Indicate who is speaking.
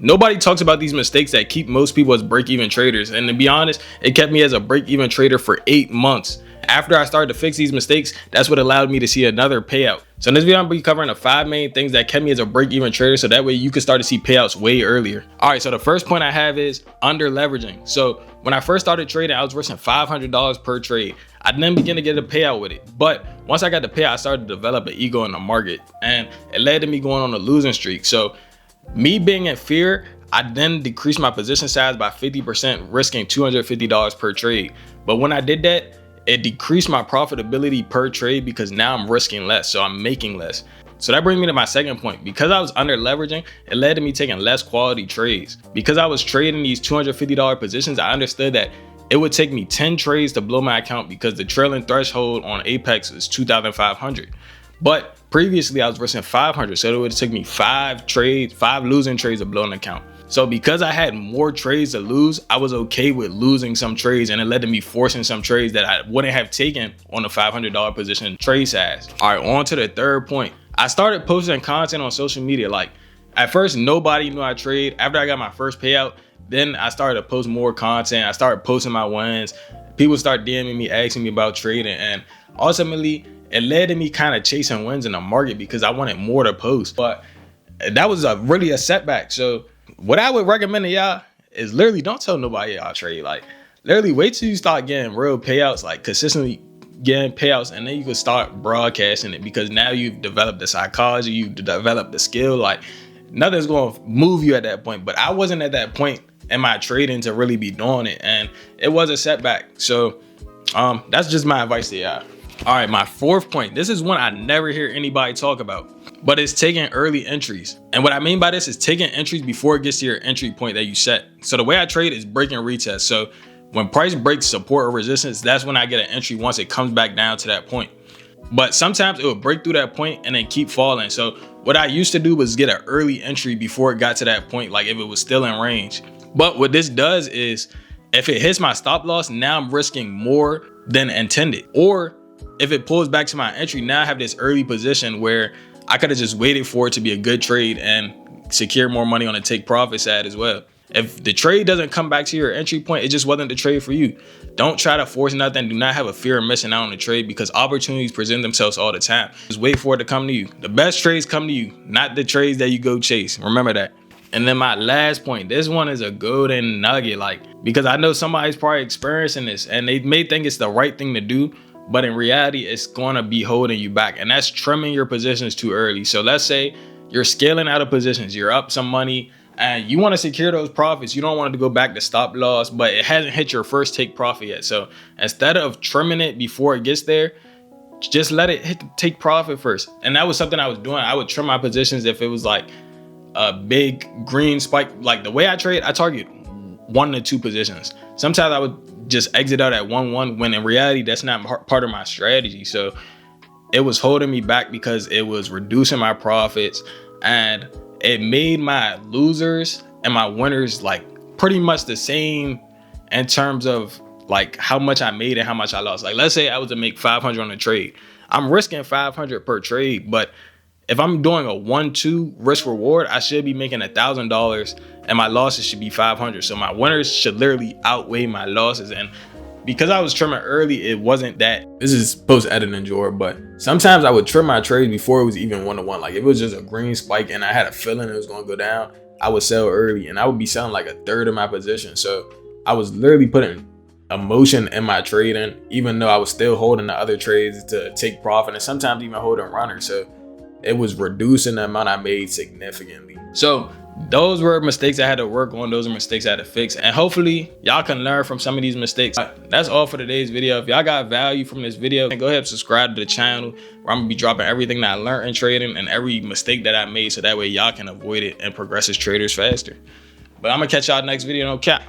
Speaker 1: Nobody talks about these mistakes that keep most people as break-even traders. And to be honest, it kept me as a break-even trader for 8 months. After I started to fix these mistakes, that's what allowed me to see another payout. So in this video, I'm gonna be covering the 5 main things that kept me as a break-even trader, so that way you can start to see payouts way earlier. All right, so the first point I have is under leveraging. So when I first started trading, I was risking $500 per trade. I didn't begin to get a payout with it, but once I got the payout, I started to develop an ego in the market, and it led to me going on a losing streak. So me being in fear, I then decreased my position size by 50%, risking $250 per trade. But when I did that, it decreased my profitability per trade because now I'm risking less, so I'm making less. So that brings me to my second point. Because I was under leveraging, it led to me taking less quality trades. Because I was trading these $250 positions, I understood that it would take me 10 trades to blow my account because the trailing threshold on Apex is 2,500. But previously I was risking 500, so it would take me 5 losing trades to blow an account. So because I had more trades to lose, I was okay with losing some trades, and it led to me forcing some trades that I wouldn't have taken on a $500 position trade size. All right, on to the third point. I started posting content on social media. Like at first, nobody knew I trade. After I got my first payout, then I started to post more content. I started posting my wins. People started DMing me, asking me about trading, and ultimately it led to me kind of chasing wins in the market because I wanted more to post. But that was really a setback. So what I would recommend to y'all is literally don't tell nobody y'all trade. Like literally wait till you start getting real payouts, like consistently getting payouts, and then you can start broadcasting it, because now you've developed the psychology, you've developed the skill. Like nothing's going to move you at that point. But I wasn't at that point in my trading to really be doing it, and it was a setback. So that's just my advice to y'all. All right, my fourth point. This is one I never hear anybody talk about, but it's taking early entries. And what I mean by this is taking entries before it gets to your entry point that you set. So the way I trade is breaking retest. So when price breaks support or resistance, that's when I get an entry once it comes back down to that point. But sometimes it will break through that point and then keep falling. So what I used to do was get an early entry before it got to that point, like if it was still in range. But what this does is if it hits my stop loss, now I'm risking more than intended. Or if it pulls back to my entry, now I have this early position where I could have just waited for it to be a good trade and secure more money on the take profit side as well. If the trade doesn't come back to your entry point, it just wasn't the trade for you. Don't try to force nothing. Do not have a fear of missing out on the trade, because opportunities present themselves all the time. Just wait for it to come to you. The best trades come to you, not the trades that you go chase. Remember that. And then my last point, this one is a golden nugget, because I know somebody's probably experiencing this and they may think it's the right thing to do, but in reality, it's going to be holding you back. And that's trimming your positions too early. So let's say you're scaling out of positions, you're up some money, and you want to secure those profits. You don't want it to go back to stop loss, but it hasn't hit your first take profit yet. So instead of trimming it before it gets there, just let it hit the take profit first. And that was something I was doing. I would trim my positions if it was like a big green spike. Like the way I trade, I target 1 to 2 positions. Sometimes I would just exit out at 1-1, when in reality that's not part of my strategy. So it was holding me back because it was reducing my profits, and it made my losers and my winners like pretty much the same in terms of like how much I made and how much I lost. Like let's say I was to make 500 on a trade, I'm risking 500 per trade, but if I'm doing a 1-2 risk reward, I should be making $1,000 and my losses should be 500. So my winners should literally outweigh my losses. And because I was trimming early, it wasn't that. This is post editing, Jordan, but sometimes I would trim my trades before it was even 1-to-1. Like if it was just a green spike and I had a feeling it was going to go down, I would sell early, and I would be selling like a third of my position. So I was literally putting emotion in my trading, even though I was still holding the other trades to take profit, and sometimes even holding runners. So it was reducing the amount I made significantly. So those were mistakes I had to work on. Those are mistakes I had to fix. And hopefully y'all can learn from some of these mistakes. That's all for today's video. If y'all got value from this video, go ahead and subscribe to the channel, where I'm gonna be dropping everything that I learned in trading and every mistake that I made, so that way y'all can avoid it and progress as traders faster. But I'm gonna catch y'all next video. No cap.